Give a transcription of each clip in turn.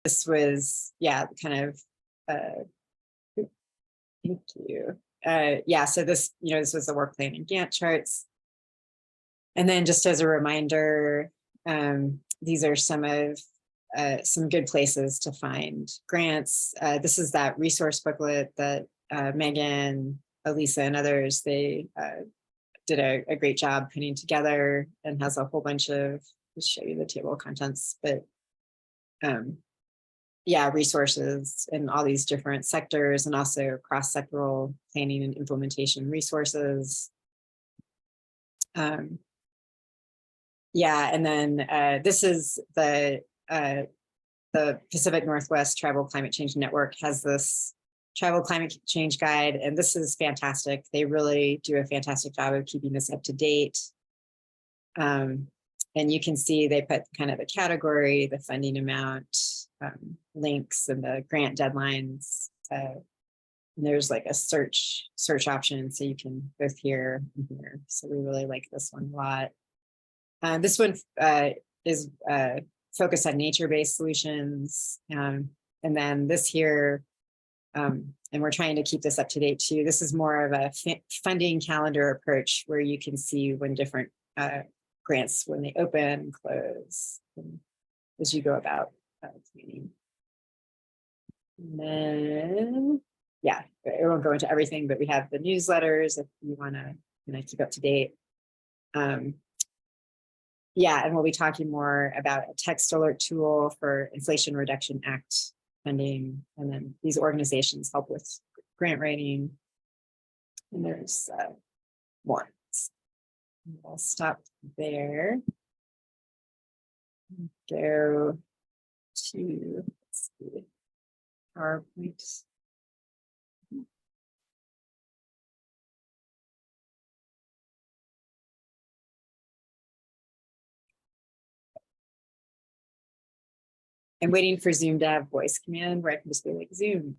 this was, yeah, kind of, thank you. Yeah, so this, this was the work plan and Gantt charts. And then just as a reminder, these are some good places to find grants. This is that resource booklet that Megan, Elisa, and others, they did a great job putting together, and has a whole bunch of, I'll show you the table of contents, but yeah, resources in all these different sectors, and also cross-sectoral planning and implementation resources. Yeah, and then this is the Pacific Northwest Tribal Climate Change Network has this Tribal Climate Change Guide, and this is fantastic. They really do a fantastic job of keeping this up to date. And you can see they put kind of the category, the funding amount, links, and the grant deadlines. And there's like a search option, so you can both here and here. So we really like this one a lot. This one is focused on nature-based solutions. And then this here, and we're trying to keep this up to date too. This is more of a funding calendar approach, where you can see when different grants, when they open, close, as you go about planning. And then, yeah, I won't go into everything, but we have the newsletters if you want to keep up to date. Yeah, and we'll be talking more about a text alert tool for Inflation Reduction Act funding. And then these organizations help with grant writing. And there's more. I'll stop there. Go to, let's see, PowerPoint. I'm waiting for Zoom to have voice command where I can just be like, Zoom,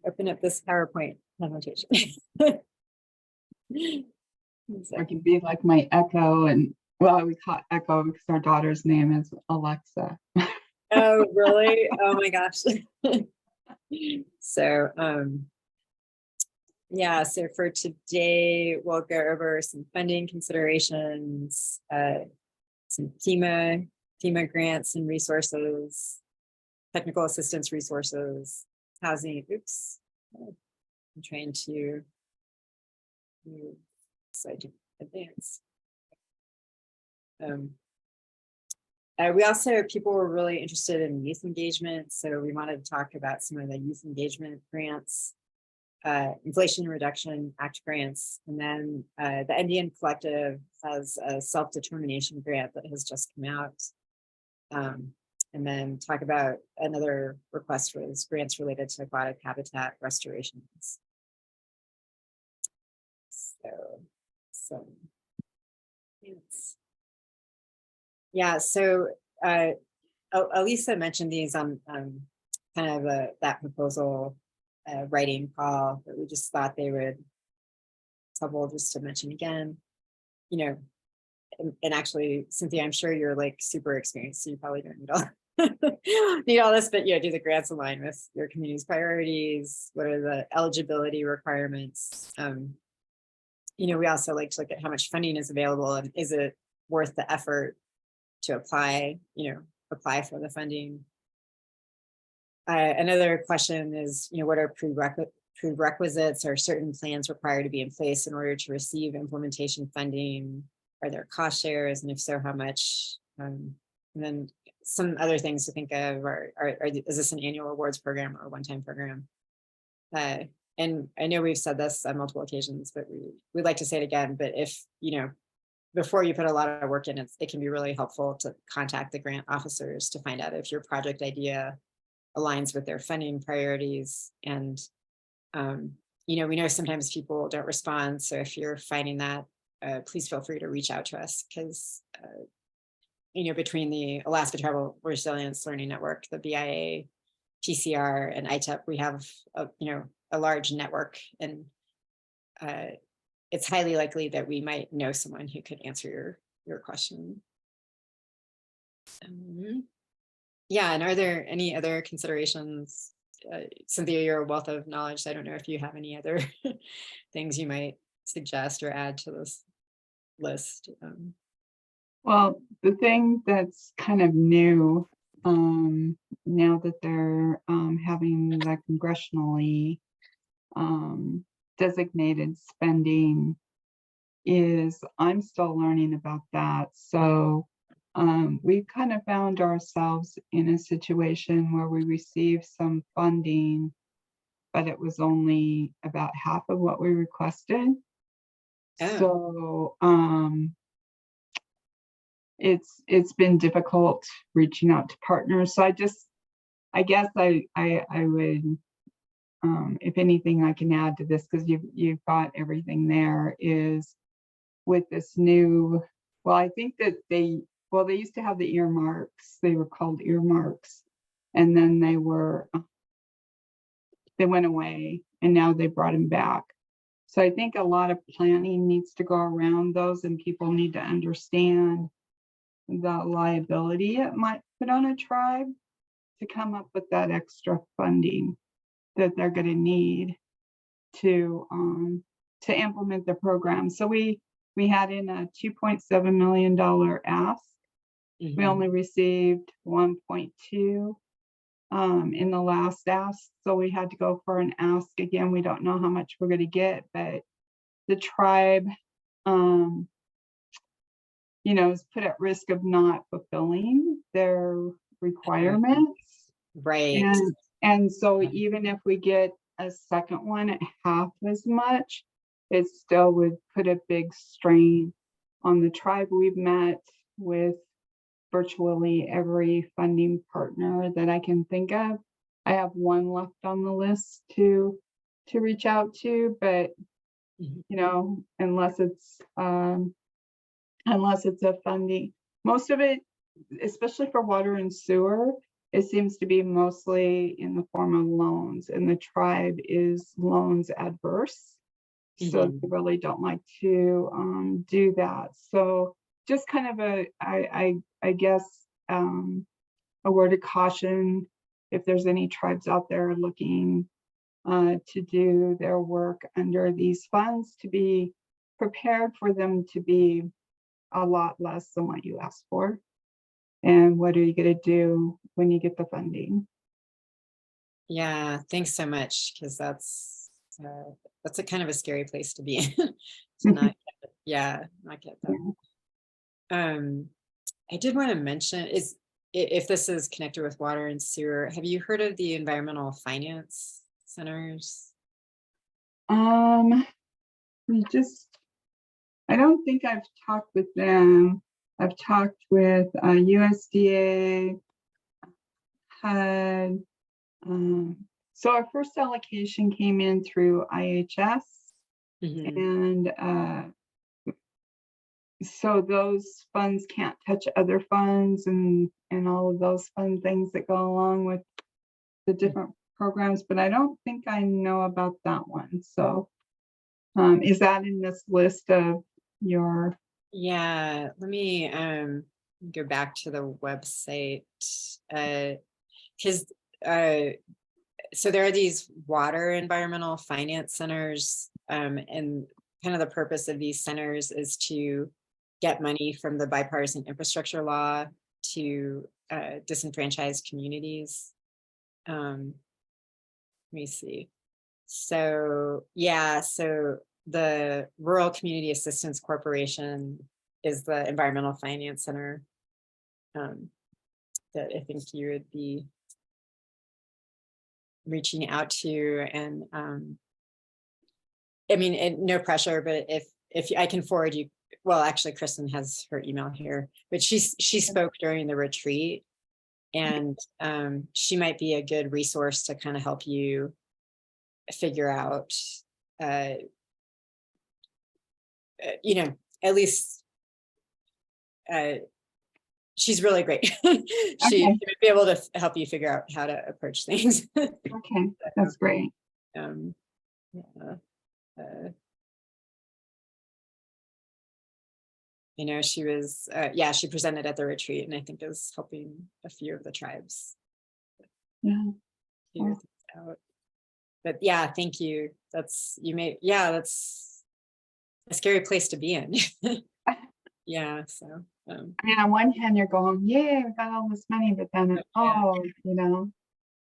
open up this PowerPoint presentation. Or can be like my Echo, and well, we call it Echo because our daughter's name is Alexa. Oh, really? Oh my gosh. So, yeah, so for today, we'll go over some funding considerations, some FEMA grants and resources, technical assistance resources, housing. Oops, I'm trying to so I can advance. We also, people were really interested in youth engagement, so we wanted to talk about some of the youth engagement grants, Inflation Reduction Act grants, and then the Indian Collective has a self-determination grant that has just come out. And then talk about another request was grants related to aquatic habitat restorations. So yeah, so Elisa mentioned these on kind of that proposal writing call, but we just thought they would helpful just to mention again, and actually, Cynthia, I'm sure you're like super experienced, so you probably don't need all this, but do the grants align with your community's priorities? What are the eligibility requirements? We also like to look at how much funding is available, and is it worth the effort to apply for the funding. Another question is, what are prerequisites? Are certain plans required to be in place in order to receive implementation funding? Are there cost shares? And if so, how much? And then some other things to think of is this an annual awards program or a one-time program? And I know we've said this on multiple occasions, but we'd like to say it again. But if, before you put a lot of work in, it can be really helpful to contact the grant officers to find out if your project idea aligns with their funding priorities. And, we know sometimes people don't respond. So if you're finding that, please feel free to reach out to us, because, between the Alaska Tribal Resilience Learning Network, the BIA, PCR, and ITEP, we have, a large network, and it's highly likely that we might know someone who could answer your question. Yeah, and are there any other considerations? Cynthia, you're a wealth of knowledge, so I don't know if you have any other things you might suggest or add to this list. Well, the thing that's kind of new, now that they're having the congressionally designated spending, is I'm still learning about that. So we kind of found ourselves in a situation where we received some funding, but it was only about half of what we requested. Oh, So it's been difficult reaching out to partners. So I guess I would, if anything I can add to this, because you've got everything there, is with this new, well, I think that they used to have the earmarks. They were called earmarks, and then they went away, and now they brought them back. So I think a lot of planning needs to go around those, and people need to understand the liability it might put on a tribe to come up with that extra funding that they're going to need to implement the program. So we had in a $2.7 million ask. We only received 1.2 in the last ask. So we had to go for an ask again. We don't know how much we're going to get, but the tribe, is put at risk of not fulfilling their requirements. right. And so even if we get a second one at half as much, it still would put a big strain on the tribe. We've met with virtually every funding partner that I can think of. I have one left on the list to reach out to, but unless it's a funding, most of it, especially for water and sewer, it seems to be mostly in the form of loans, and the tribe is loans adverse. So they really don't like to do that. So just kind of I guess, a word of caution if there's any tribes out there looking to do their work under these funds, to be prepared for them to be a lot less than what you asked for. And what are you going to do when you get the funding? Yeah, thanks so much, because that's a kind of a scary place to be in. To not get them. I did want to mention if this is connected with water and sewer, have you heard of the environmental finance centers? I don't think I've talked with them. I've talked with USDA, HUD. So our first allocation came in through IHS, and so those funds can't touch other funds and all of those fun things that go along with the different programs, but I don't think I know about that one. So is that in this list of your? Yeah, let me go back to the website, because so there are these water environmental finance centers, and kind of the purpose of these centers is to get money from the bipartisan infrastructure law to disenfranchised communities. Let me see. So so the Rural Community Assistance Corporation is the environmental finance center that I think you would be reaching out to. And I mean, no pressure, but if I can forward you, well, actually Kristen has her email here, but she spoke during the retreat, and she might be a good resource to kind of help you figure out at least she's really great. She Okay. might be able to help you figure out how to approach things. Okay, that's great. Yeah. I know she was, she presented at the retreat and I think is helping a few of the tribes Yeah. figure things out. But yeah, thank you. That's a scary place to be in. Yeah, so. I mean, on one hand, you're going, yay, we got all this money, but then, you know, what are we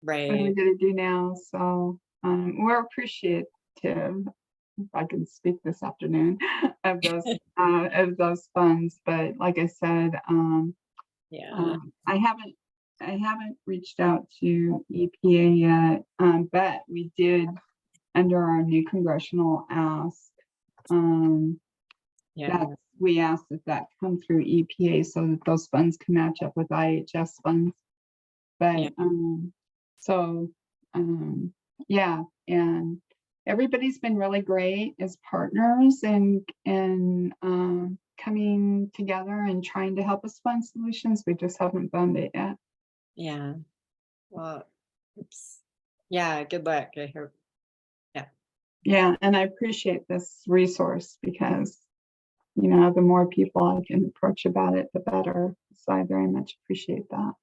Right. gonna do now? So we're appreciative, if I can speak this afternoon, of those funds. But like I said, Yeah. I haven't reached out to EPA yet, but we did under our new congressional ask. Yeah. That we asked that come through EPA so that those funds can match up with IHS funds. But yeah, and everybody's been really great as partners and coming together and trying to help us find solutions. We just haven't found it yet. Yeah. Well, yeah, good luck. I hope. Yeah, and I appreciate this resource because, you know, the more people I can approach about it, the better. So I very much appreciate that.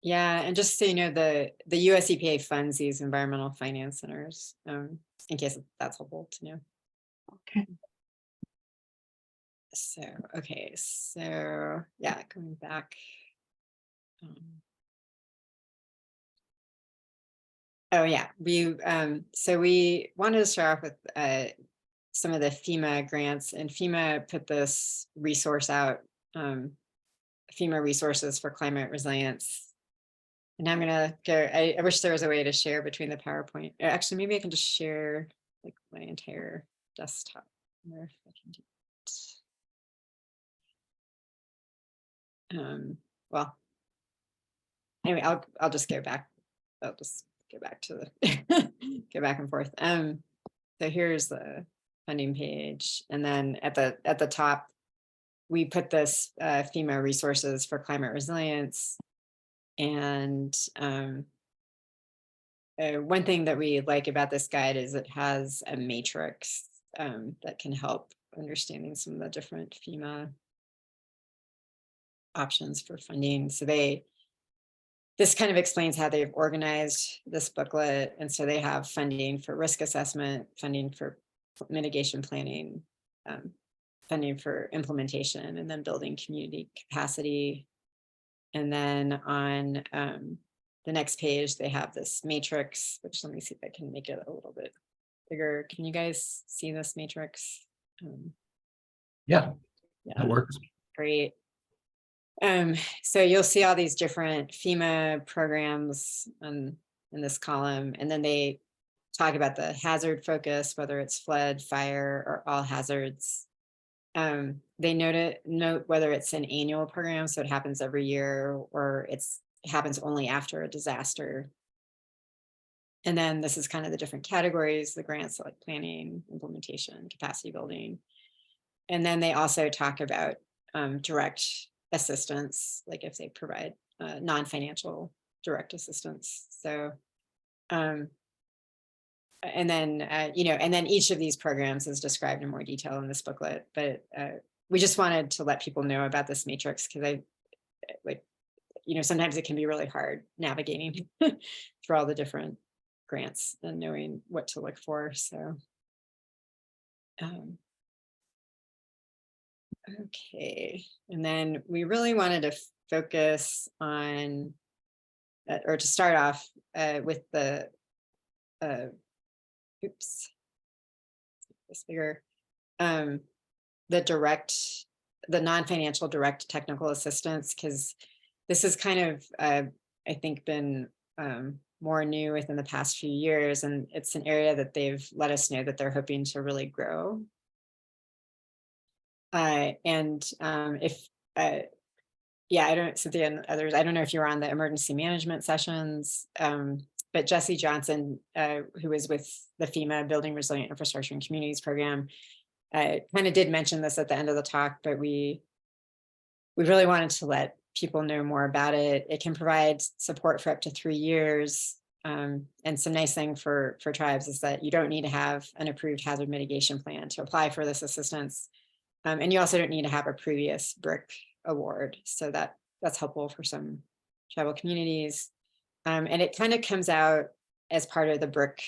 Yeah, and just so you know, the US EPA funds these environmental finance centers, in case that's helpful to know. Okay. So, okay, so yeah, going back. Oh yeah, so we wanted to start off with some of the FEMA grants, and FEMA put this resource out, FEMA resources for climate resilience. And I'm gonna go, I wish there was a way to share between the PowerPoint. Actually, maybe I can just share like my entire desktop. I wonder if I can do it. Well, anyway, I'll just go back. I'll just go back to the go back and forth. So here's the funding page, and then at the top, we put this FEMA resources for climate resilience. And one thing that we like about this guide is it has a matrix that can help understanding some of the different FEMA options for funding. So this kind of explains how they've organized this booklet. And so they have funding for risk assessment, funding for mitigation planning, funding for implementation, and then building community capacity. And then on the next page, they have this matrix, which let me see if I can make it a little bit bigger. Can you guys see this matrix? Yeah, that works. Great. So you'll see all these different FEMA programs in this column, and then they talk about the hazard focus, whether it's flood, fire, or all hazards. They note whether it's an annual program, so it happens every year, or it happens only after a disaster. And then this is kind of the different categories, the grants like planning, implementation, capacity building. And then they also talk about direct assistance, like if they provide non-financial direct assistance. So, and then, and then each of these programs is described in more detail in this booklet, but we just wanted to let people know about this matrix because sometimes it can be really hard navigating through all the different grants and knowing what to look for. So, okay. And then we really wanted to focus on, or to start off with the, oops, this bigger, the non-financial direct technical assistance, because this is kind of, I think, been more new within the past few years, and it's an area that they've let us know that they're hoping to really grow. I don't, Cynthia and others, I don't know if you were on the emergency management sessions, but Jesse Johnson, who was with the FEMA Building Resilient Infrastructure and Communities program, kind of did mention this at the end of the talk, but we really wanted to let people know more about it. It can provide support for up to 3 years. And some nice thing for tribes is that you don't need to have an approved hazard mitigation plan to apply for this assistance. And you also don't need to have a previous BRIC award. So that's helpful for some tribal communities. And it kind of comes out as part of the BRIC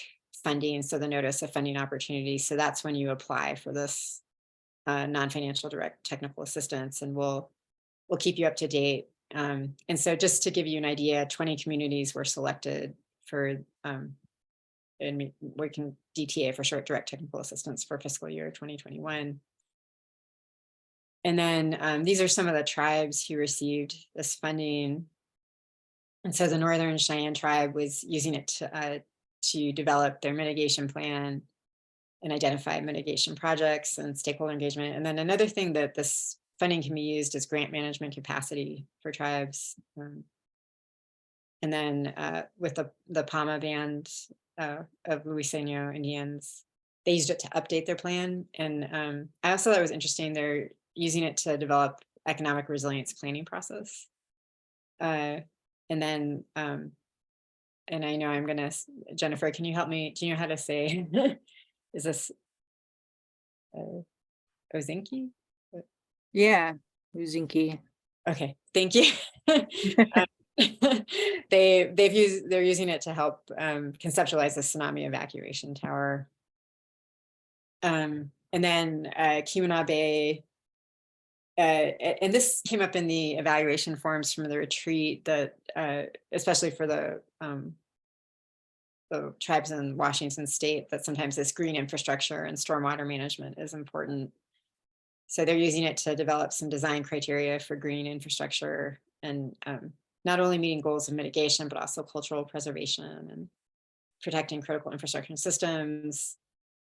funding. So the notice of funding opportunity. So that's when you apply for this non-financial direct technical assistance, and we'll keep you up to date. And so just to give you an idea, 20 communities were selected for and working DTA for short direct technical assistance for fiscal year 2021. And then these are some of the tribes who received this funding. And so the Northern Cheyenne tribe was using it to develop their mitigation plan and identify mitigation projects and stakeholder engagement. And then another thing that this funding can be used as grant management capacity for tribes. And then with the Pama Band of Luiseno Indians, they used it to update their plan. And I also thought it was interesting, they're using it to develop economic resilience planning process. And then, and I know I'm gonna, Jennifer, can you help me? Do you know how to say, is this Ozinki? Yeah, Uzinki. Okay, thank you. They're using it to help conceptualize the tsunami evacuation tower. And then Keweenaw Bay, and this came up in the evaluation forms from the retreat, that especially for the tribes in Washington state, that sometimes this green infrastructure and stormwater management is important. So they're using it to develop some design criteria for green infrastructure, and not only meeting goals of mitigation, but also cultural preservation and protecting critical infrastructure systems.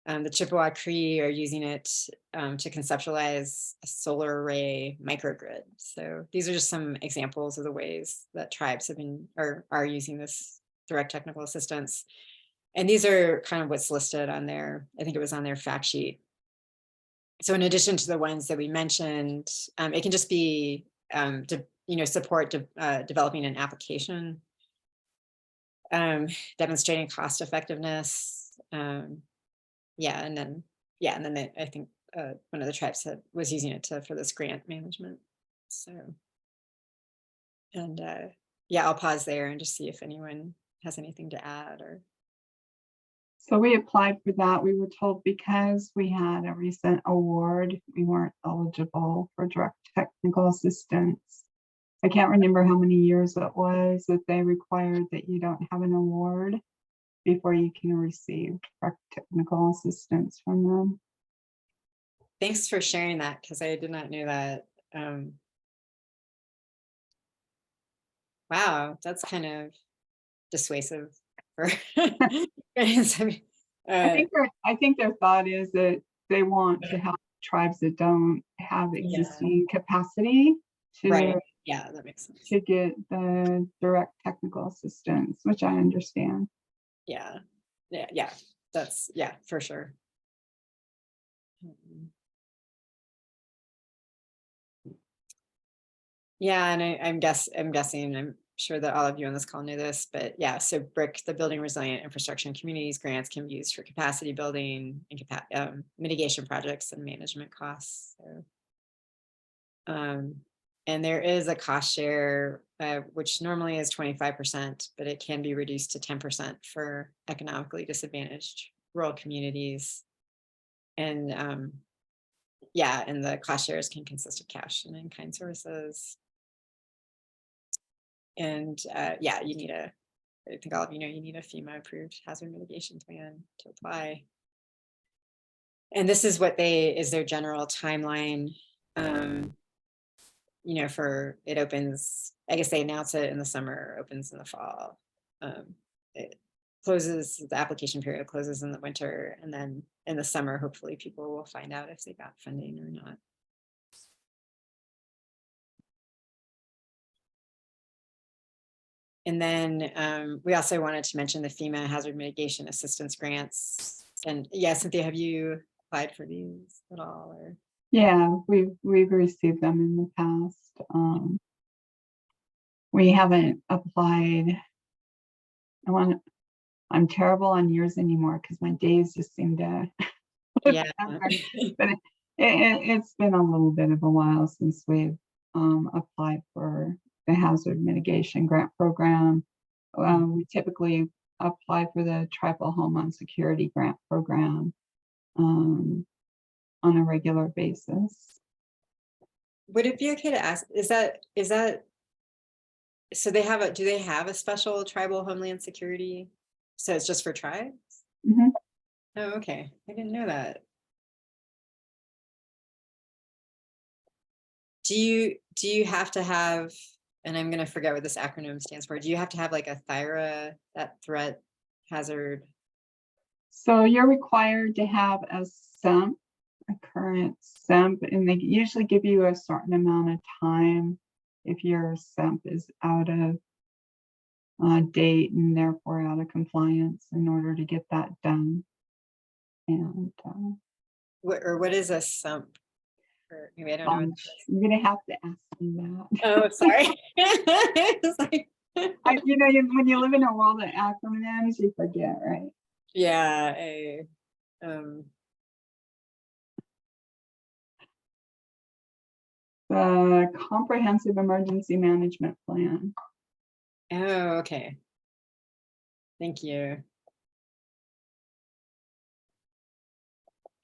The Chippewa Cree are using it to conceptualize a solar array microgrid. So these are just some examples of the ways that tribes have been or are using this direct technical assistance. And these are kind of what's listed on their, I think it was on their fact sheet. So in addition to the ones that we mentioned, it can just be support developing an application, demonstrating cost effectiveness. And then I think one of the tribes was using it for this grant management. So, and I'll pause there and just see if anyone has anything to add. Or so we applied for that. We were told because we had a recent award, we weren't eligible for direct technical assistance. I can't remember how many years it was that they required that you don't have an award before you can receive direct technical assistance from them. Thanks for sharing that, because I did not know that. Wow, that's kind of dissuasive. For I think their thought is that they want to help tribes that don't have existing capacity to, right. Yeah, that makes sense. To get the direct technical assistance, which I understand. Yeah, that's for sure. Yeah, and I'm guessing, I'm sure that all of you on this call knew this, but yeah, so BRIC, the Building Resilient Infrastructure and Communities grants, can be used for capacity building and mitigation projects and management costs. So, and there is a cost share, which normally is 25%, but it can be reduced to 10% for economically disadvantaged rural communities. And and the cost shares can consist of cash and in-kind services. And you need I think all of you know, you need a FEMA approved hazard mitigation plan to apply. And this is is their general timeline. For it opens, I guess they announce it in the summer, opens in the fall. It closes, the application period closes in the winter, and then in the summer, hopefully people will find out if they got funding or not. And then we also wanted to mention the FEMA hazard mitigation assistance grants. And yeah, Cynthia, have you applied for these at all? Or? Yeah, we've received them in the past. We haven't applied. I'm terrible on years anymore because my days just seem to. Yeah. But It's been a little bit of a while since we've applied for the hazard mitigation grant program. We typically apply for the tribal homeland security grant program on a regular basis. Would it be okay to ask, is that, so do they have a special tribal homeland security? So it's just for tribes? Mhm. Oh, okay. I didn't know that. Do you have to have, and I'm gonna forget what this acronym stands for, do you have to have like a THIRA, that threat hazard? So you're required to have a SEMP, a current SEMP, and they usually give you a certain amount of time if your SEMP is out of date and therefore out of compliance in order to get that done. And What is a SUMP? Or maybe I don't know. What that is. you're gonna have to ask me that. Oh, sorry. It's like, When you live in a world of acronyms, you forget, right? yeah, The Comprehensive Emergency Management Plan. oh, okay. Thank you.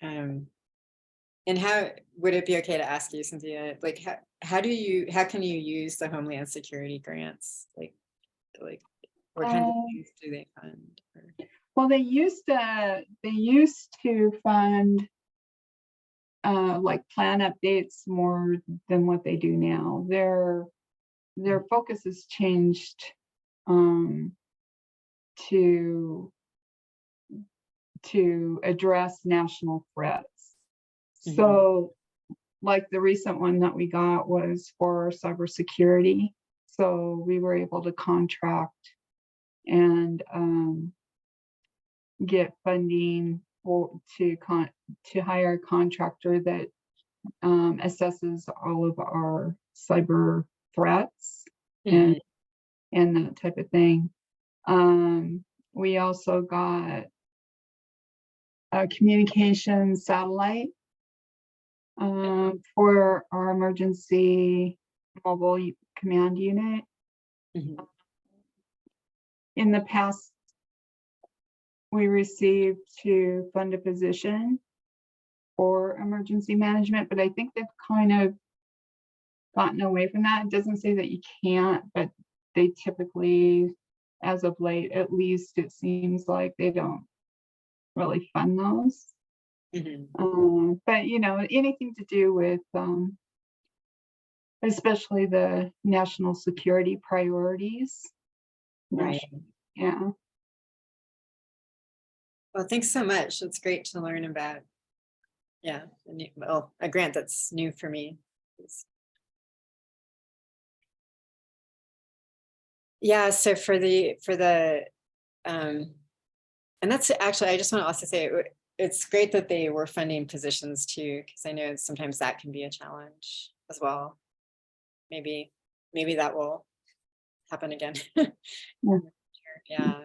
And how would it be okay to ask you, Cynthia, like how can you use the Homeland Security grants? Like what kind of things do they fund? Well, they used to fund like plan updates more than what they do now. Their focus has changed to address national threats. Mhm. So like the recent one that we got was for cybersecurity. So we were able to contract and get funding to hire a contractor that assesses all of our cyber threats and that type of thing. We also got a communication satellite for our emergency mobile command unit. Mhm. In the past, we received to fund a position for emergency management, but I think they've kind of gotten away from that. It doesn't say that you can't, but they typically, as of late, at least it seems like they don't really fund those. Mhm. But anything to do with especially the national security priorities. Right. Yeah. Well, thanks so much. It's great to learn about, yeah, a grant that's new for me. Yeah, so for the and that's actually, I just want to also say it's great that they were funding positions too, because I know sometimes that can be a challenge as well. Maybe that will happen again. Yeah.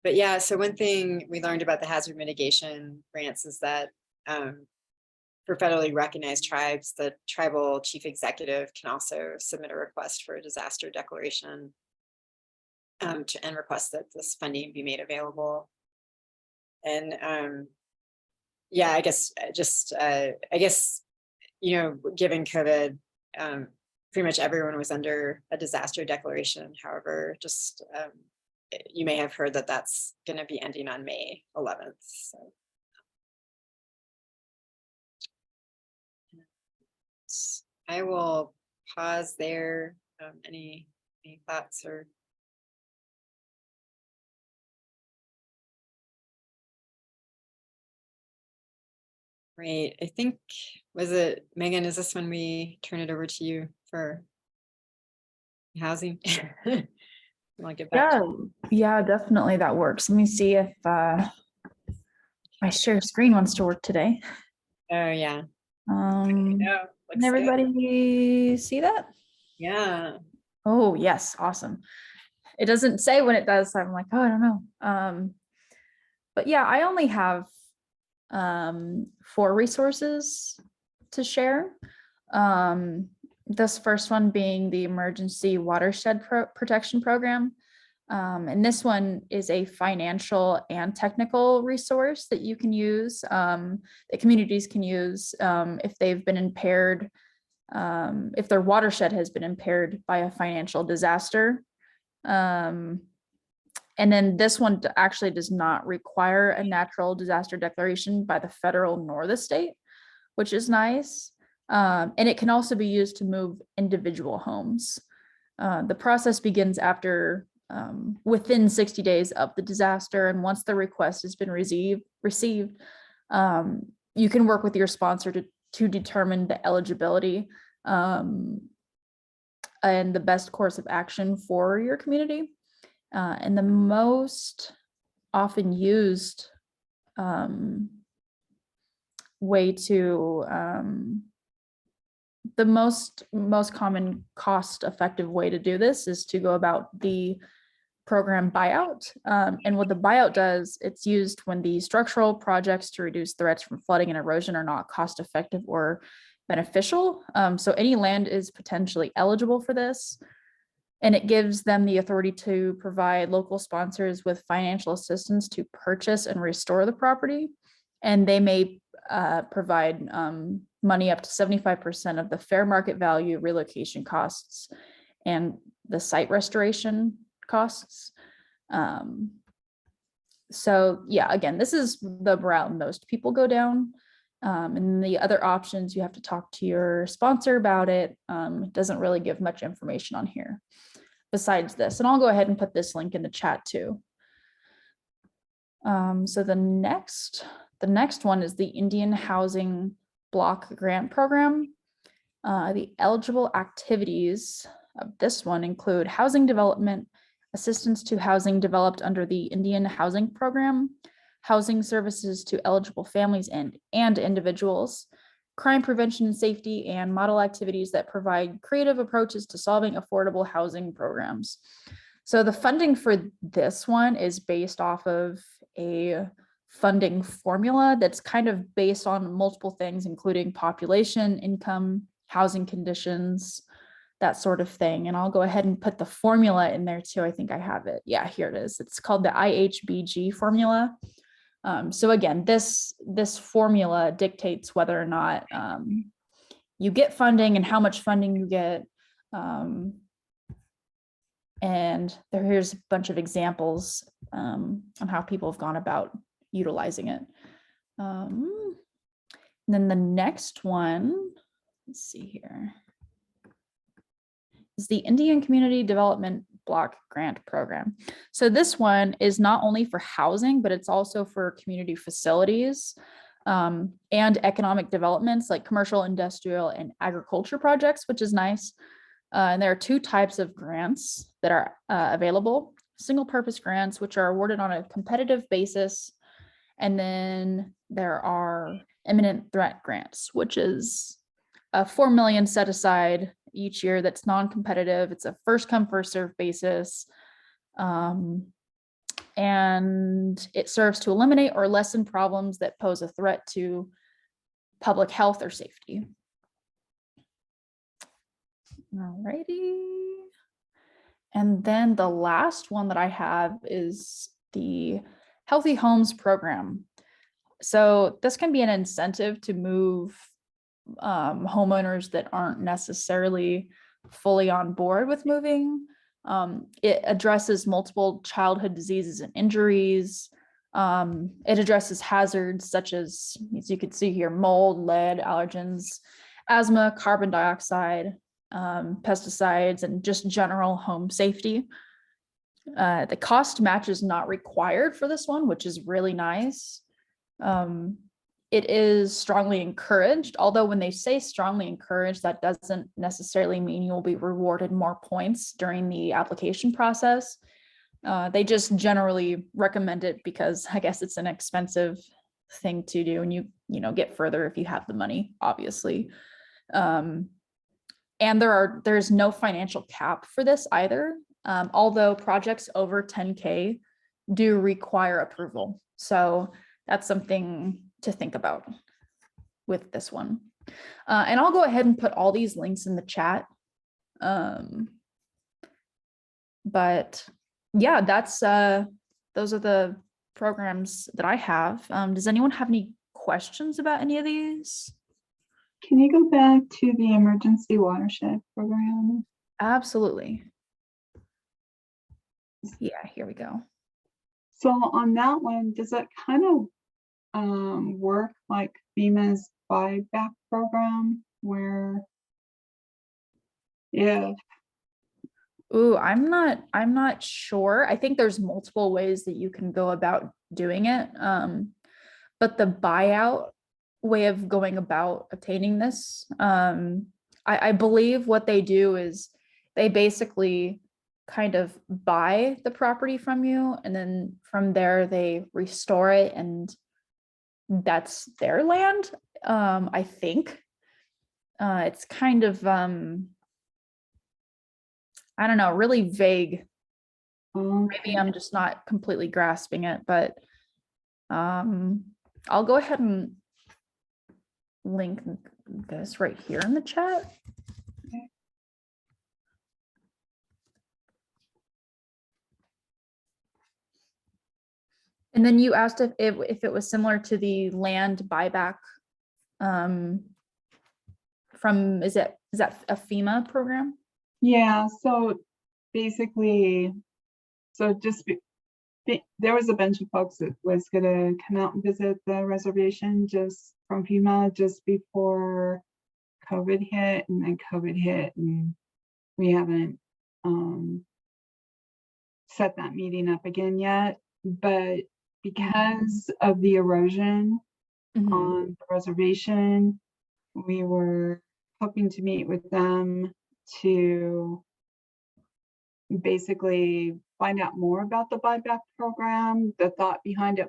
But yeah, so one thing we learned about the hazard mitigation grants is that for federally recognized tribes, the tribal chief executive can also submit a request for a disaster declaration and request that this funding be made available. And yeah, I guess given COVID, pretty much everyone was under a disaster declaration. However, just you may have heard that that's going to be ending on May 11th. So. I will pause there. Any thoughts or? Right. I think, was it Megan? Is this when we turn it over to you for housing? I'll get back. Yeah, definitely that works. Let me see if my share screen wants to work today. Oh yeah. Can everybody see that? Yeah. Oh yes, awesome. It doesn't say when it does, so I'm like, oh, I don't know. But yeah, I only have 4 resources to share. This first one being the Emergency Watershed Protection Program. And this one is a financial and technical resource that you can use, that communities can use if they've been impaired, if their watershed has been impaired by a financial disaster. And then this one actually does not require a natural disaster declaration by the federal nor the state, which is nice. And it can also be used to move individual homes. The process begins after within 60 days of the disaster. And once the request has been received, you can work with your sponsor to determine the eligibility and the best course of action for your community. And the most often used way to, the most common cost-effective way to do this is to go about the program buyout. And what the buyout does, it's used when the structural projects to reduce threats from flooding and erosion are not cost-effective or beneficial. So any land is potentially eligible for this. And it gives them the authority to provide local sponsors with financial assistance to purchase and restore the property. And they may provide money up to 75% of the fair market value, relocation costs, and the site restoration costs. So yeah, again, this is the route most people go down. And the other options, you have to talk to your sponsor about it. It doesn't really give much information on here besides this. And I'll go ahead and put this link in the chat too. So the next one is the Indian Housing Block Grant Program. The eligible activities of this one include housing development, assistance to housing developed under the Indian Housing Program, housing services to eligible families and individuals, crime prevention and safety, and model activities that provide creative approaches to solving affordable housing programs. So the funding for this one is based off of a funding formula that's kind of based on multiple things, including population, income, housing conditions, that sort of thing. And I'll go ahead and put the formula in there too. I think I have it. Yeah, here it is. It's called the IHBG formula. So again, this formula dictates whether or not you get funding and how much funding you get. And here's a bunch of examples on how people have gone about utilizing it. And then the next one, let's see here, is the Indian Community Development Block Grant Program. So this one is not only for housing, but it's also for community facilities and economic developments like commercial, industrial, and agriculture projects, which is nice. And there are 2 types of grants that are available: single purpose grants, which are awarded on a competitive basis. And then there are imminent threat grants, which is $4 million set aside each year that's non-competitive. It's a first come, first served basis. And it serves to eliminate or lessen problems that pose a threat to public health or safety. Alrighty. And then the last one that I have is the Healthy Homes Program. So this can be an incentive to move homeowners that aren't necessarily fully on board with moving. It addresses multiple childhood diseases and injuries. It addresses hazards such as you can see here, mold, lead, allergens, asthma, carbon dioxide, pesticides, and just general home safety. The cost match is not required for this one, which is really nice. It is strongly encouraged, although when they say strongly encouraged, that doesn't necessarily mean you'll be rewarded more points during the application process. They just generally recommend it because I guess it's an expensive thing to do, and you get further if you have the money, obviously. And there's no financial cap for this either, although projects over 10K do require approval. So that's something to think about with this one. And I'll go ahead and put all these links in the chat. But yeah, that's those are the programs that I have. Does anyone have any questions about any of these? Can you go back to the emergency watershed program? Absolutely. Yeah, here we go. So on that one, does that kind of work like FEMA's buyback program where if Ooh, I'm not sure. I think there's multiple ways that you can go about doing it. But the buyout way of going about obtaining this, I believe what they do is they basically kind of buy the property from you, and then from there they restore it, and that's their land. I think it's kind of I don't know, really vague. Maybe I'm just not completely grasping it, but I'll go ahead and link this right here in the chat. Okay. And then you asked if it was similar to the land buyback from, is that a FEMA program? Yeah, so basically, so there was a bunch of folks that was gonna come out and visit the reservation just from FEMA just before COVID hit, and then COVID hit, and we haven't set that meeting up again yet. But because of the erosion on the reservation, we were hoping to meet with them to basically find out more about the buyback program. The thought behind it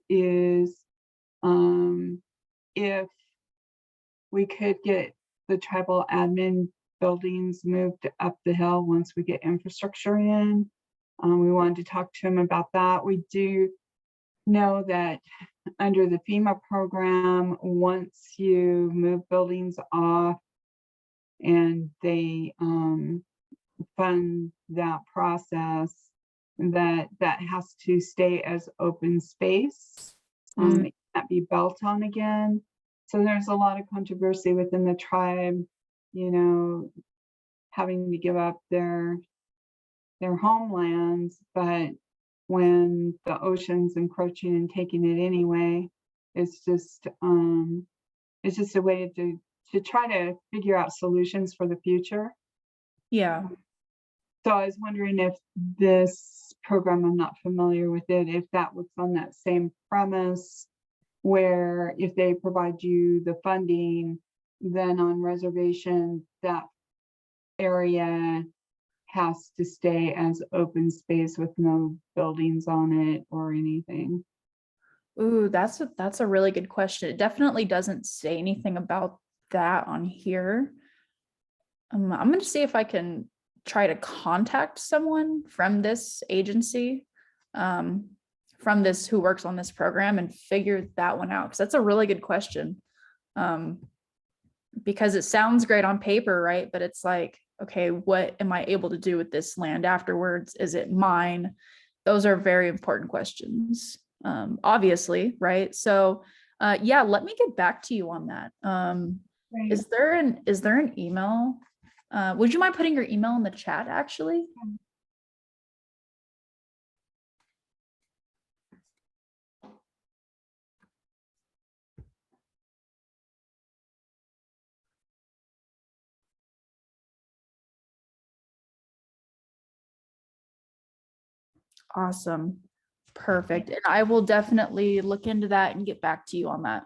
is if we could get the tribal admin buildings moved up the hill once we get infrastructure in. We wanted to talk to him about that. We do know that under the FEMA program, once you move buildings off and they fund that process, that has to stay as open space. It can't be built on again. So there's a lot of controversy within the tribe, you know, having to give up their homelands, but when the ocean's encroaching and taking it anyway, it's just a way to try to figure out solutions for the future. Yeah. So I was wondering if this program, I'm not familiar with it, if that was on that same premise where if they provide you the funding, then on reservation, that area has to stay as open space with no buildings on it or anything. Ooh, that's a really good question. It definitely doesn't say anything about that on here. I'm going to see if I can try to contact someone from this agency, from this who works on this program, and figure that one out, because that's a really good question. Because it sounds great on paper, right? But it's like, okay, what am I able to do with this land afterwards? Is it mine? Those are very important questions, obviously, right? So yeah, let me get back to you on that. Right. Is there an email? Would you mind putting your email in the chat, actually? Awesome. Perfect. And I will definitely look into that and get back to you on that.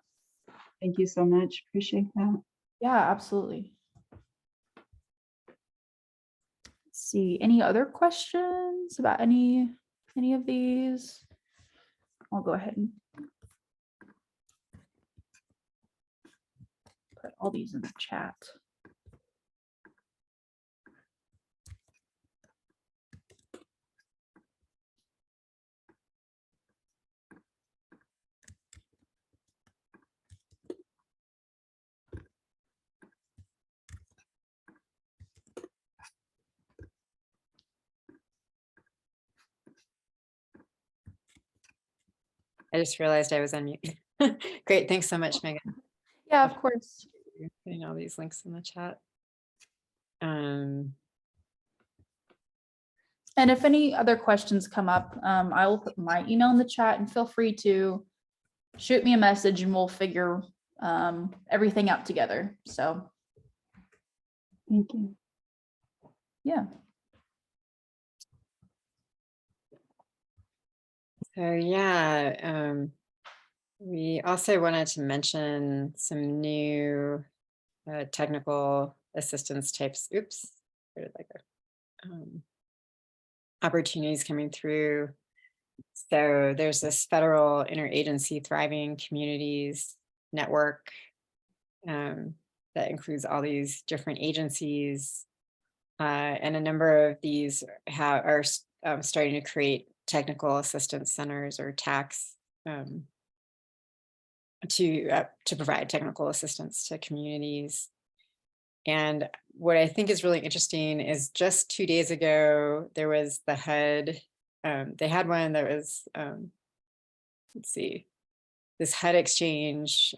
Thank you so much. Appreciate that. Yeah, absolutely. Let's see, any other questions about any of these? I'll go ahead and put all these in the chat. I just realized I was on mute. Great, thanks so much, Megan. Yeah, of course. You're putting all these links in the chat. Um, And if any other questions come up, I will put my email in the chat, and feel free to shoot me a message and we'll figure everything out together. So Thank you. yeah. So yeah, we also wanted to mention some new technical assistance types. Oops, where did I go? Opportunities coming through. So there's this federal interagency thriving communities network that includes all these different agencies, and a number of these are starting to create technical assistance centers or TACs to provide technical assistance to communities. And what I think is really interesting is just 2 days ago, there was the HUD. They had one that was, let's see, this HUD exchange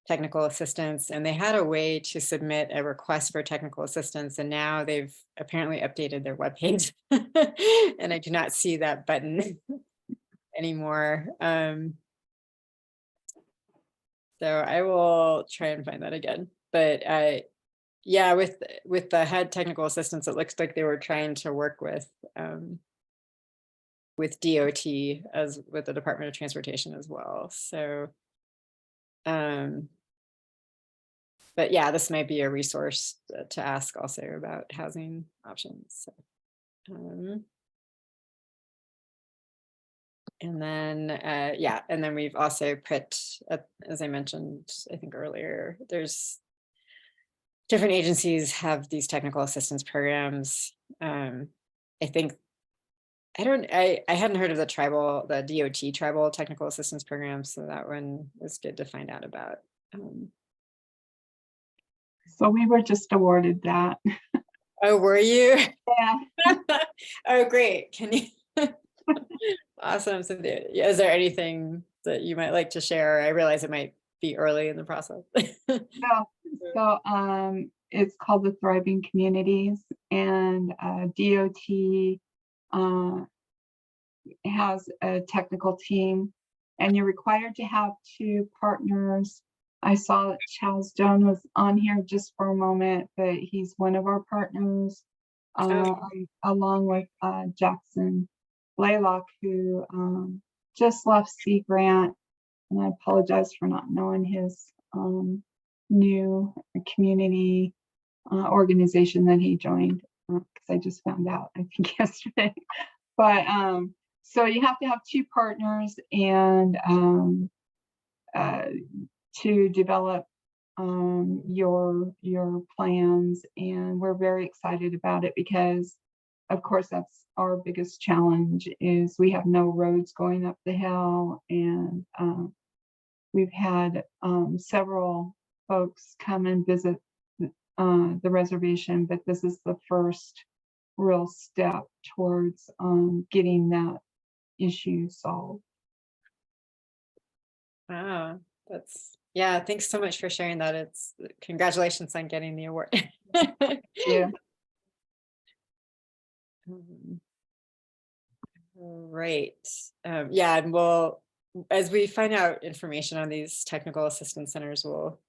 technical assistance, and they had a way to submit a request for technical assistance, and now they've apparently updated their webpage, and I do not see that button anymore. So I will try and find that again. But yeah, with the HUD technical assistance, it looks like they were trying to work with DOT as with the Department of Transportation as well. So but yeah, this might be a resource to ask also about housing options. So, and then, yeah, and then we've also put, as I mentioned, I think earlier, there's different agencies have these technical assistance programs. I think, I hadn't heard of the DOT tribal technical assistance program, so that one was good to find out about. So we were just awarded that. Oh, were you? Yeah. Oh, great. Can you? Awesome. So yeah, is there anything that you might like to share? I realize it might be early in the process. So it's called the Thriving Communities, and DOT has a technical team, and you're required to have 2 partners. I saw that Chaz Doan was on here just for a moment, but he's one of our partners, along with Jackson Blaylock, who just left Sea Grant, and I apologize for not knowing his new community organization that he joined, because I just found out, I think, yesterday. But so you have to have 2 partners, and to develop your plans, and we're very excited about it because, of course, that's our biggest challenge, is we have no roads going up the hill, and we've had several folks come and visit the reservation, but this is the first real step towards getting that issue solved. Wow, yeah, thanks so much for sharing that. It's congratulations on getting the award. Yeah. Right. Yeah, and we'll, as we find out information on these technical assistance centers, we'll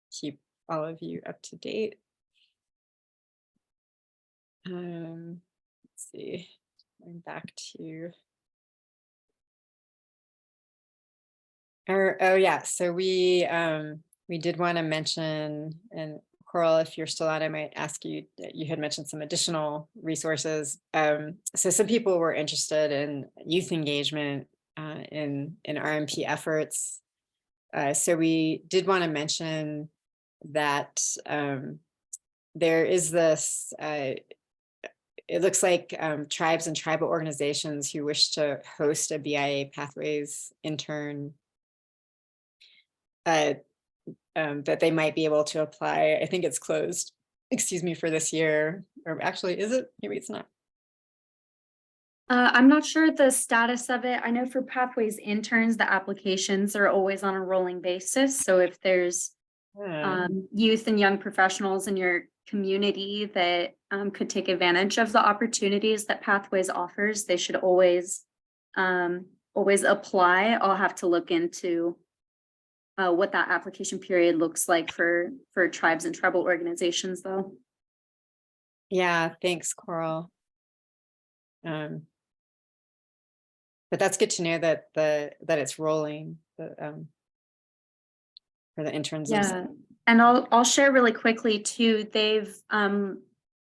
keep all of you up to date. Let's see, going back to oh yeah, so we did want to mention, and Coral, if you're still on, I might ask you, you had mentioned some additional resources. So some people were interested in youth engagement in RMP efforts. So we did want to mention that there is this, it looks like tribes and tribal organizations who wish to host a BIA Pathways intern, that they might be able to apply. I think it's closed, excuse me, for this year, or actually, is it? Maybe it's not. I'm not sure the status of it. I know for Pathways interns, the applications are always on a rolling basis. So if there's youth and young professionals in your community that could take advantage of the opportunities that Pathways offers, they should always apply. I'll have to look into what that application period looks like for tribes and tribal organizations, though. Yeah, thanks, Coral. But that's good to know that that it's rolling, for the interns. Yeah, and I'll share really quickly too. They've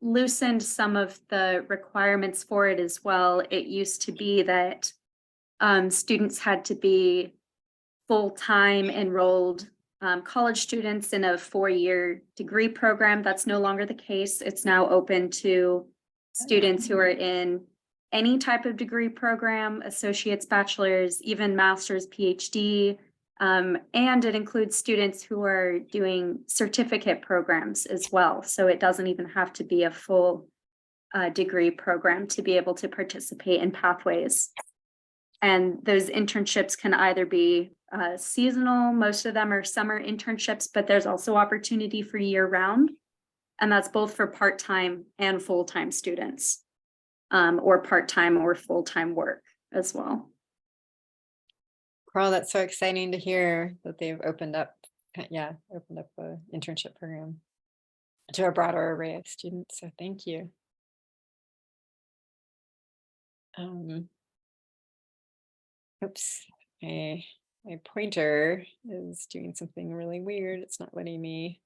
loosened some of the requirements for it as well. It used to be that students had to be full-time enrolled college students in a 4-year degree program. That's no longer the case. It's now open to students who are in any type of degree program, associates, bachelor's, even master's, PhD, and it includes students who are doing certificate programs as well. So it doesn't even have to be a full degree program to be able to participate in Pathways. And those internships can either be seasonal, most of them are summer internships, but there's also opportunity for year-round. And that's both for part-time and full-time students, or part-time or full-time work as well. Coral, that's so exciting to hear that they've opened up the internship program to a broader array of students. So thank you. Oops, my pointer is doing something really weird. It's not letting me.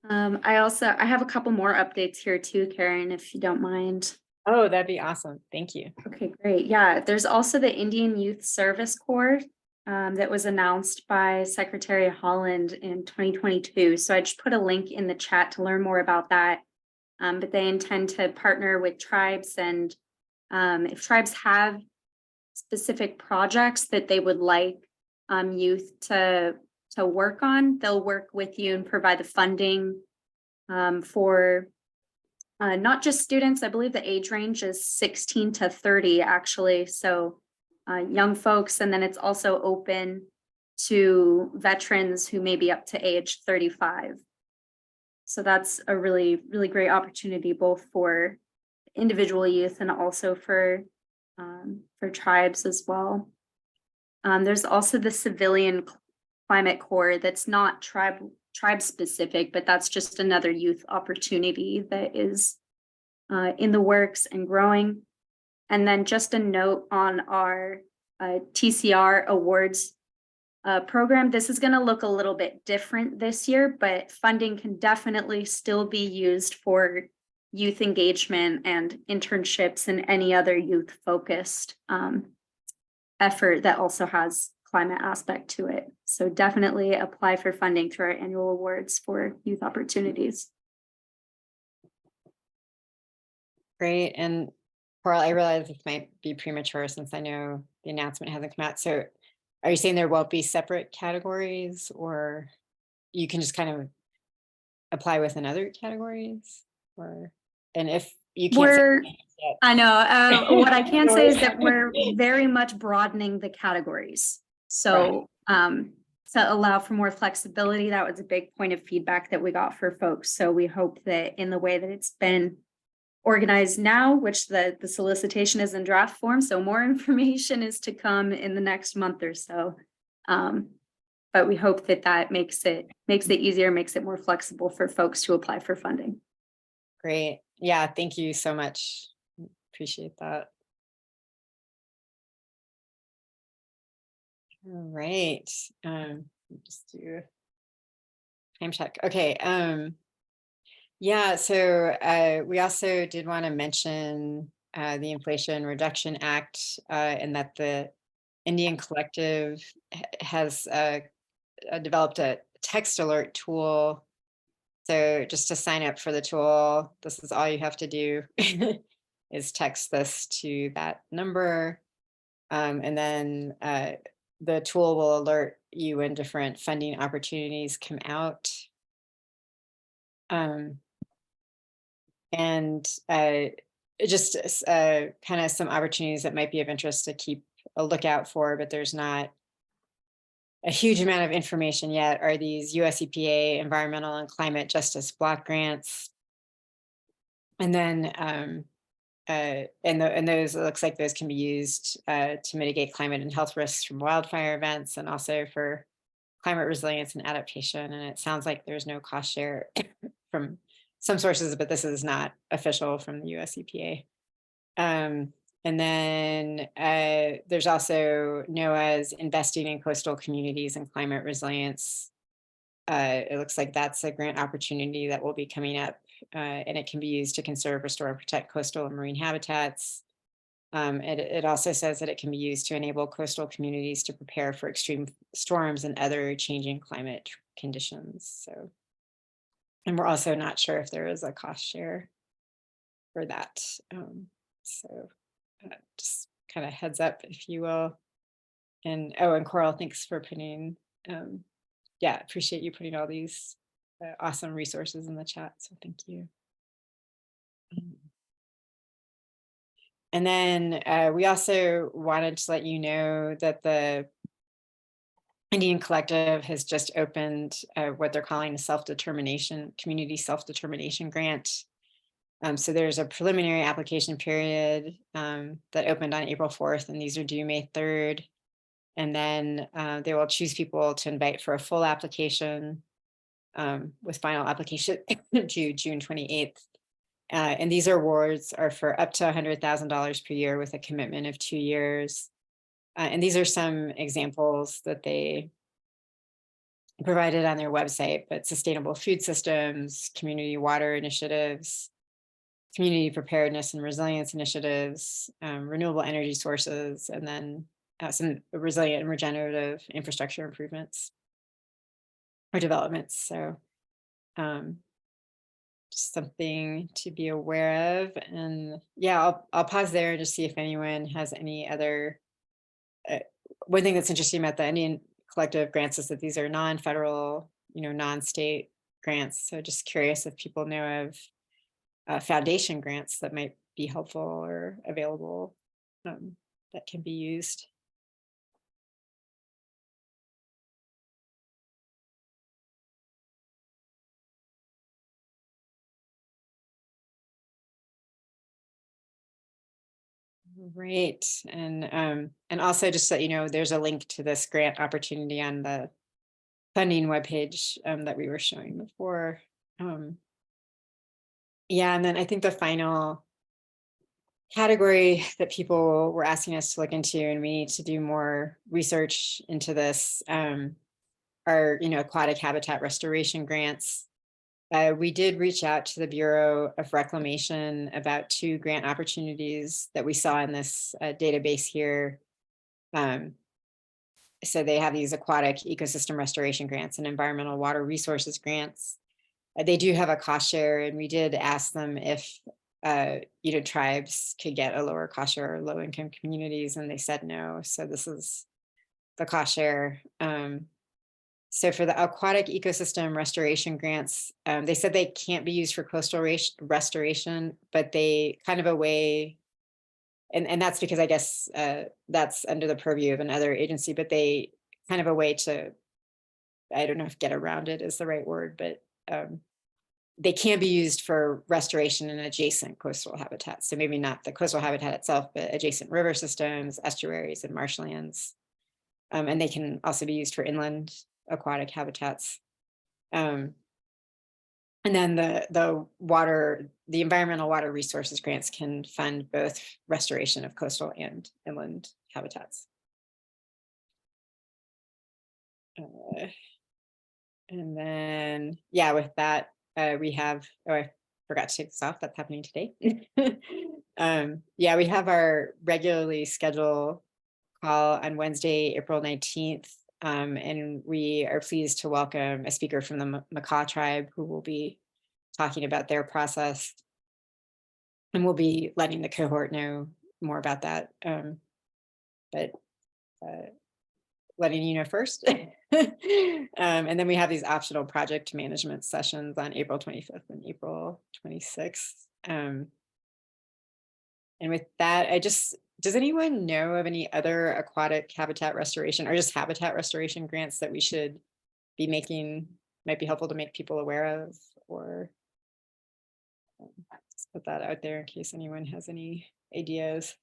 I have a couple more updates here too, Karen, if you don't mind. Oh, that'd be awesome. Thank you. Okay, great. Yeah, there's also the Indian Youth Service Corps that was announced by Secretary Holland in 2022. So I just put a link in the chat to learn more about that. But they intend to partner with tribes, and if tribes have specific projects that they would like youth to work on, they'll work with you and provide the funding for not just students. I believe the age range is 16 to 30 actually. So young folks, and then it's also open to veterans who may be up to age 35. So that's a really, really great opportunity, both for individual youth and also for tribes as well. There's also the Civilian Climate Corps that's not tribe specific, but that's just another youth opportunity that is in the works and growing. And then just a note on our TCR awards program. This is going to look a little bit different this year, but funding can definitely still be used for youth engagement and internships and any other youth focused effort that also has climate aspect to it. So definitely apply for funding through our annual awards for youth opportunities. Great. And Coral, I realize this might be premature since I know the announcement hasn't come out. So are you saying there won't be separate categories, or you can just kind of apply within other categories? Or, and if you can't say yet. I know, what I can say is that we're very much broadening the categories. So to allow for more flexibility, that was a big point of feedback that we got for folks. So we hope that in the way that it's been organized now, which the solicitation is in draft form, so more information is to come in the next month or so. But we hope that makes it easier, makes it more flexible for folks to apply for funding. Great. Yeah, thank you so much. Appreciate that. All right. Just do a time check. Okay. Yeah, so we also did want to mention the Inflation Reduction Act, and that the Indian Collective has developed a text alert tool. So just to sign up for the tool, this is all you have to do is text this to that number. And then the tool will alert you when different funding opportunities come out. And just kind of some opportunities that might be of interest to keep a lookout for, but there's not a huge amount of information yet, are these US EPA environmental and climate justice block grants. And then and those, it looks like those can be used to mitigate climate and health risks from wildfire events, and also for climate resilience and adaptation. And it sounds like there's no cost share from some sources, but this is not official from the US EPA. And then there's also NOAA's investing in coastal communities and climate resilience. It looks like that's a grant opportunity that will be coming up, and it can be used to conserve, restore, and protect coastal and marine habitats. It also says that it can be used to enable coastal communities to prepare for extreme storms and other changing climate conditions. So, and we're also not sure if there is a cost share for that. So just kind of heads up, if you will. And oh, and Coral, thanks for putting, yeah, appreciate you putting all these awesome resources in the chat. So thank you. And then we also wanted to let you know that the Indian Collective has just opened what they're calling a self-determination, community self-determination grant. So there's a preliminary application period that opened on April 4th, and these are due May 3rd. And then they will choose people to invite for a full application with final application due June 28th. And these awards are for up to $100,000 per year with a commitment of 2 years. And these are some examples that they provided on their website, but sustainable food systems, community water initiatives, community preparedness and resilience initiatives, renewable energy sources, and then some resilient and regenerative infrastructure improvements or developments. So just something to be aware of. And yeah, I'll pause there and just see if anyone has any other. One thing that's interesting about the Indian Collective grants is that these are non-federal, non-state grants. So just curious if people know of foundation grants that might be helpful or available that can be used. Great. And also just so you know, there's a link to this grant opportunity on the funding webpage that we were showing before. Yeah, and then I think the final category that people were asking us to look into, and we need to do more research into this, are aquatic habitat restoration grants. We did reach out to the Bureau of Reclamation about 2 grant opportunities that we saw in this database here. So they have these aquatic ecosystem restoration grants and environmental water resources grants. They do have a cost share, and we did ask them if tribes could get a lower cost share or low income communities, and they said no. So this is the cost share. So for the aquatic ecosystem restoration grants, they said they can't be used for coastal restoration, but they kind of a way, and that's because I guess that's under the purview of another agency, but they kind of a way to, I don't know if get around it is the right word, but they can be used for restoration in adjacent coastal habitats. So maybe not the coastal habitat itself, but adjacent river systems, estuaries, and marshlands. And they can also be used for inland aquatic habitats. And then the environmental water resources grants can fund both restoration of coastal and inland habitats. And then, yeah, with that, we have, I forgot to take this off, that's happening today. Yeah, we have our regularly scheduled call on Wednesday, April 19th. And we are pleased to welcome a speaker from the Macaw tribe who will be talking about their process. And we'll be letting the cohort know more about that. But letting you know first. And then we have these optional project management sessions on April 25th and April 26th. And with that, does anyone know of any other aquatic habitat restoration or just habitat restoration grants that we should be making, might be helpful to make people aware of, or just put that out there in case anyone has any ideas.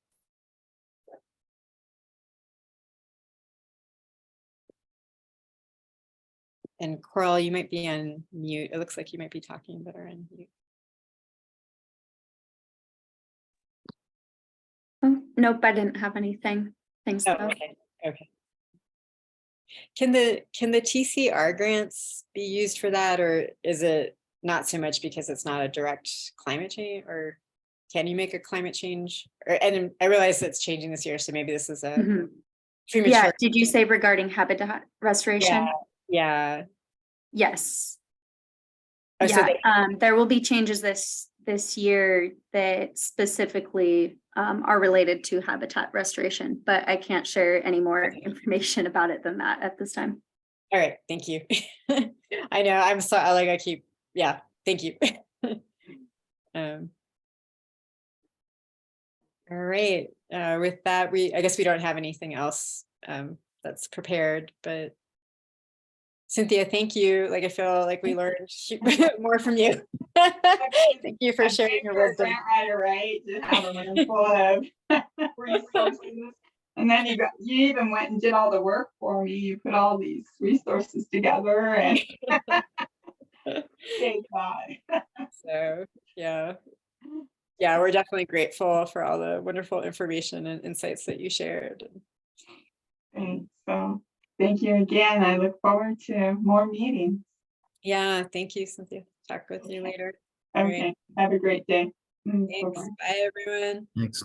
And Coral, you might be on mute. It looks like you might be talking, but are on mute. Oh, nope, I didn't have anything. Thanks. Oh, though. okay, okay. Can the TCR grants be used for that, or is it not so much because it's not a direct climate change, or can you make a climate change? And I realize it's changing this year, so maybe this is a Mhm. premature. Yeah, did you say regarding habitat restoration? Yeah. Yes. Oh, so Yeah, there will be changes this year that specifically are related to habitat restoration, but I can't share any more information about it than that at this time. All right, thank you. I know, I'm so yeah, thank you. All right, with that, I guess we don't have anything else that's prepared, but Cynthia, thank you. Like, I feel like we learned more from you. Thank you for sharing your wisdom. Right, to have a room full of resources. And then you even went and did all the work for me. You put all these resources together and okay, bye. So yeah, we're definitely grateful for all the wonderful information and insights that you shared. Thanks. So thank you again. I look forward to more meetings. Yeah, thank you, Cynthia. Talk with you later. Okay, have a great day. Thanks. Bye, everyone. Thanks.